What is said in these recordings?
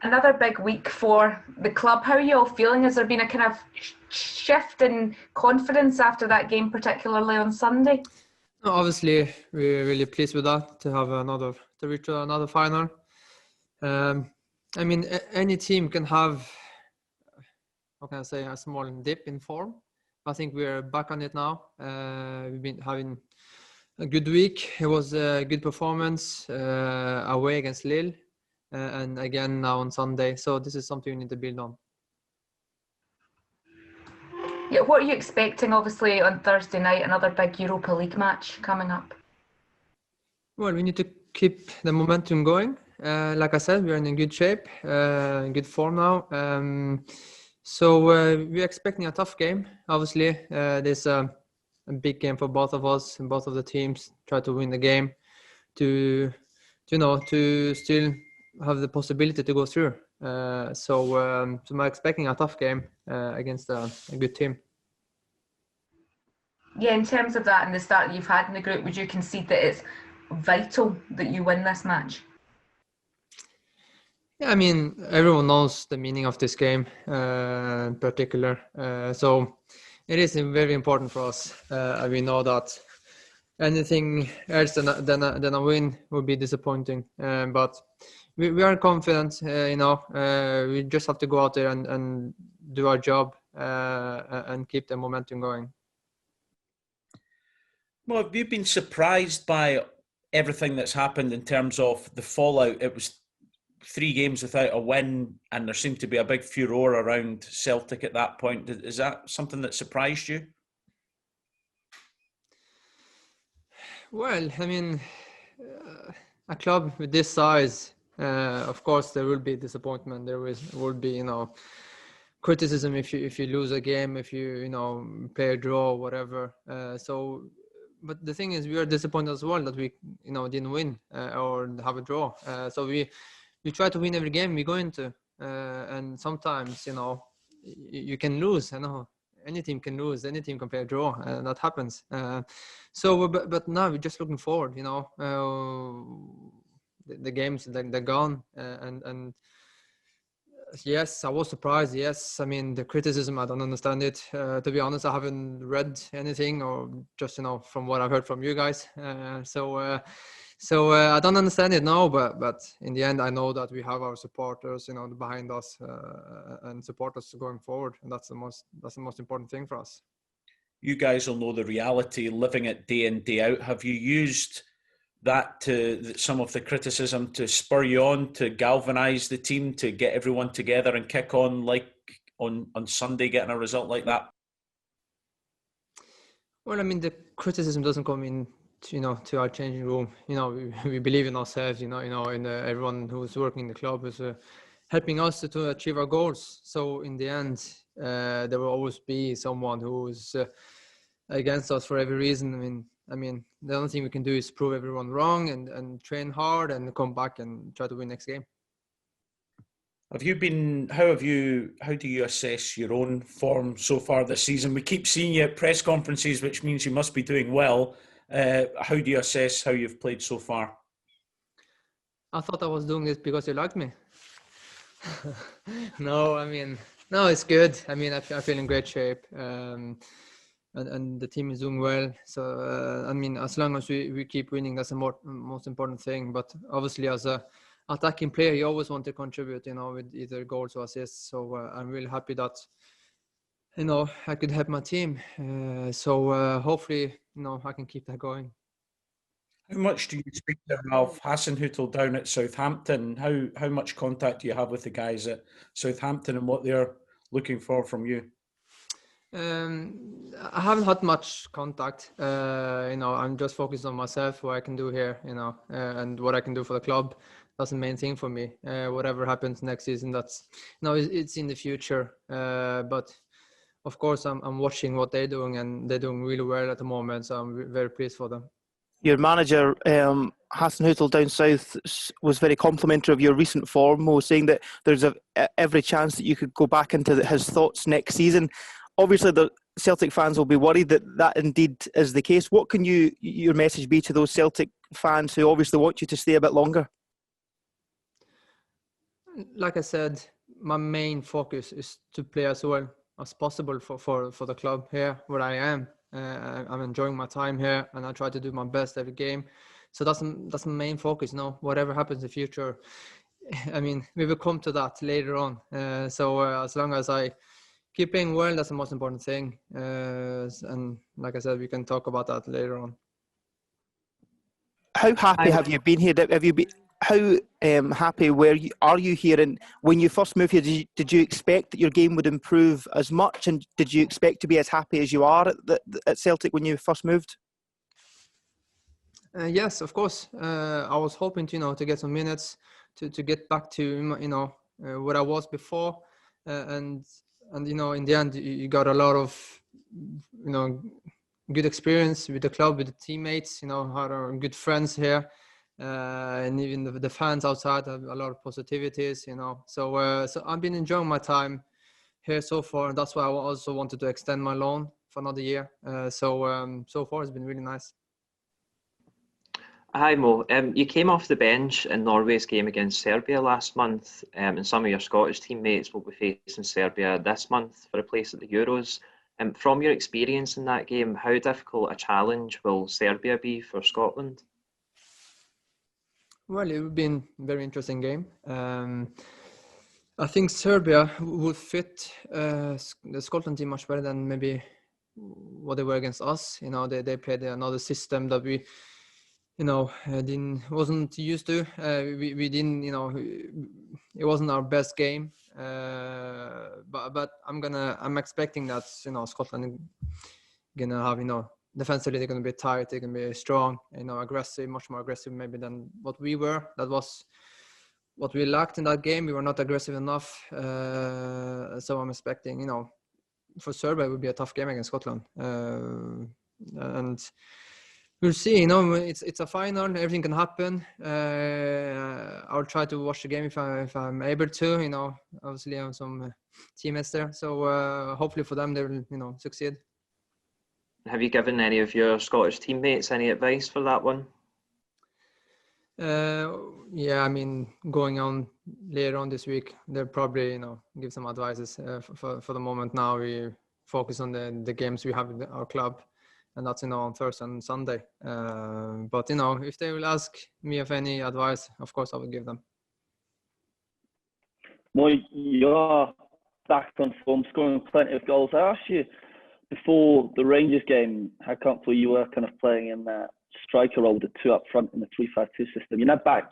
Another big week for the club. How are you all feeling? Has there been a kind of shift in confidence after that game, particularly on Sunday? No, obviously, we're really pleased with that to reach another final. I mean, any team can have, how can I say, a small dip in form. I think we're back on it now. We've been having a good week. It was a good performance away against Lille, and again now on Sunday. So this is something we need to build on. Yeah, what are you expecting, obviously, on Thursday night, another big Europa League match coming up? Well, we need to keep the momentum going. Like I said, we're in good shape, in good form now. So we're expecting a tough game. Obviously, there's a big game for both of us and both of the teams. Try to win the game to still have the possibility to go through. So I'm expecting a tough game against a good team. Yeah, in terms of that and the start that you've had in the group, would you concede that it's vital that you win this match? Yeah, I mean, everyone knows the meaning of this game in particular. So it is very important for us. We know that anything else than a win would be disappointing. But we are confident, we just have to go out there and do our job and keep the momentum going. Well, have you been surprised by everything that's happened in terms of the fallout? It was 3 games without a win, and there seemed to be a big furore around Celtic at that point. Is that something that surprised you? Well, I mean, a club with this size, of course, there will be disappointment. There will be, criticism if you lose a game, if you play a draw or whatever. But the thing is, we are disappointed as well that we didn't win or have a draw. So we try to win every game we go into, and sometimes you can lose. I know any team can lose, any team can play a draw, and that happens. But now we're just looking forward. The games they're gone, and yes, I was surprised. Yes, I mean the criticism, I don't understand it. To be honest, I haven't read anything, or just from what I've heard from you guys. So I don't understand it now, but in the end, I know that we have our supporters, behind us, and support us going forward, and that's the most important thing for us. You guys will know the reality, living it day in, day out. Have you used that some of the criticism to spur you on, to galvanise the team, to get everyone together and kick on like on Sunday, getting a result like that? Well, I mean, the criticism doesn't come in, to our changing room. We believe in ourselves. In everyone who's working in the club is helping us to achieve our goals. So in the end, there will always be someone who's against us for every reason. I mean, the only thing we can do is prove everyone wrong and train hard and come back and try to win next game. How do you assess your own form so far this season? We keep seeing you at press conferences, which means you must be doing well. How do you assess how you've played so far? I thought I was doing this because you liked me. No, it's good. I mean, I feel in great shape. And the team is doing well. So, as long as we keep winning, that's the most important thing. But obviously, as a attacking player, you always want to contribute, with either goals or assists. So I'm really happy that, I could help my team. So hopefully, I can keep that going. How much do you speak to Ralph Hasenhüttl down at Southampton? How much contact do you have with the guys at Southampton and what they're looking for from you? I haven't had much contact. I'm just focused on myself, what I can do here, and what I can do for the club. That's the main thing for me. Whatever happens next season, that's it's in the future. But of course, I'm watching what they're doing, and they're doing really well at the moment. So I'm very pleased for them. Your manager, Hasenhüttl down south, was very complimentary of your recent form, was saying that there's every chance that you could go back into his thoughts next season. Obviously, the Celtic fans will be worried that indeed is the case. What can your message be to those Celtic fans who obviously want you to stay a bit longer? like I said, my main focus is to play as well as possible for the club here where I am. I'm enjoying my time here, and I try to do my best every game. So that's my main focus. No, whatever happens in the future, I mean, we will come to that later on. So as long as I keep playing well, that's the most important thing. And like I said, we can talk about that later on. How happy have you been here? Have you been? How happy are you here? And when you first moved here, did you expect that your game would improve as much? And did you expect to be as happy as you are at Celtic when you first moved? Yes, of course. I was hoping to get some minutes to get back to where I was before, and in the end you got a lot of good experience with the club, with the teammates. Had good friends here, and even the fans outside have a lot of positivities. So I've been enjoying my time here so far, and that's why I also wanted to extend my loan for another year. So far it's been really nice. Hi Mo, you came off the bench in Norway's game against Serbia last month, and some of your Scottish teammates will be facing Serbia this month for a place at the Euros. From your experience in that game, how difficult a challenge will Serbia be for Scotland? Well, it would be a very interesting game. I think Serbia would fit the Scotland team much better than maybe what they were against us. They played another system that we wasn't used to. We didn't, it wasn't our best game. But I'm expecting that Scotland gonna have defensively they're gonna be tight, they're gonna be strong, aggressive, much more aggressive maybe than what we were. That was what we lacked in that game. We were not aggressive enough. So I'm expecting for Serbia it would be a tough game against Scotland, and we'll see. It's a final. Everything can happen. I'll try to watch the game if I'm able to. Obviously I have some teammates there, so hopefully for them they will succeed. Have you given any of your Scottish teammates any advice for that one? Yeah, I mean, going on later on this week, they'll probably give some advices. For the moment now, we focus on the games we have in our club, and that's on Thursday and Sunday. But if they will ask me of any advice, of course I will give them. Well, you're back on form, scoring plenty of goals. I asked you before the Rangers game how comfortable you were kind of playing in that striker role with the two up front in the 3-5-2 system. You're now back.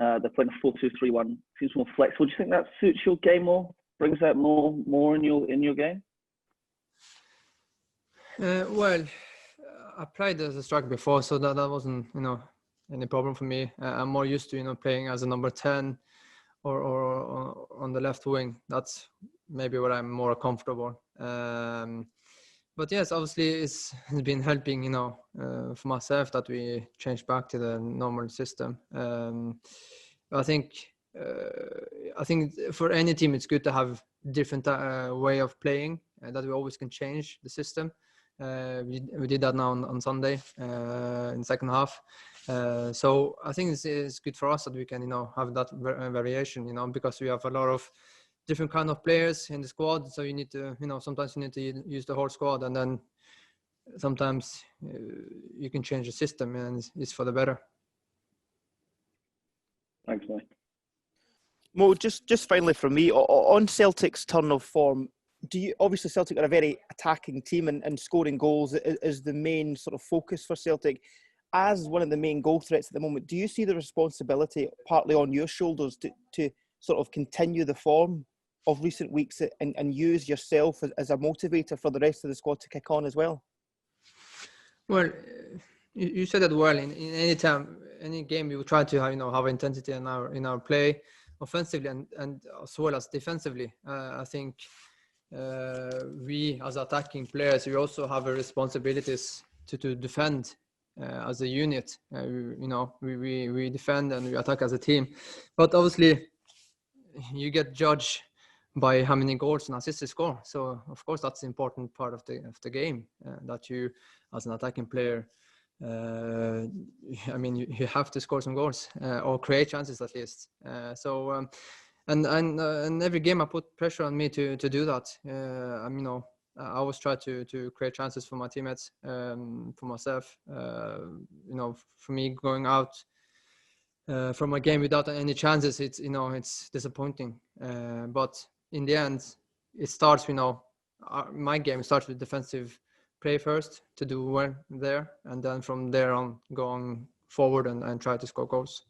They're playing a 4-2-3-1. Seems more flexible. Do you think that suits your game more? Brings out more in your game? Well, I played as a striker before, so that wasn't any problem for me. I'm more used to playing as a number 10 or on the left wing. That's maybe where I'm more comfortable. But yes, obviously it's been helping for myself that we changed back to the normal system. I think for any team it's good to have different way of playing, that we always can change the system. We did that now on Sunday in the second half. So I think it's good for us that we can have that variation, because we have a lot of different kind of players in the squad. So you need to sometimes you need to use the whole squad, and then sometimes you can change the system, and it's for the better. Thanks, Mike. Mo, just finally from me, on Celtic's turn of form, obviously Celtic are a very attacking team, and scoring goals is the main sort of focus for Celtic. As one of the main goal threats at the moment, do you see the responsibility partly on your shoulders to sort of continue the form of recent weeks and use yourself as a motivator for the rest of the squad to kick on as well? Well, you said that well. In any game, we will try to have intensity in our play, offensively and as well as defensively. I think we as attacking players, we also have a responsibilities to defend as a unit. We defend and we attack as a team, but obviously you get judged by how many goals and assists you score. So of course that's an important part of the game, that you as an attacking player, you have to score some goals or create chances at least. So and every game I put pressure on me to do that. I always try to create chances for my teammates, for myself. For me going out from a game without any chances, it's disappointing. But in the end, it starts. My game starts with defensive play first to do well there, and then from there on going forward and try to score goals.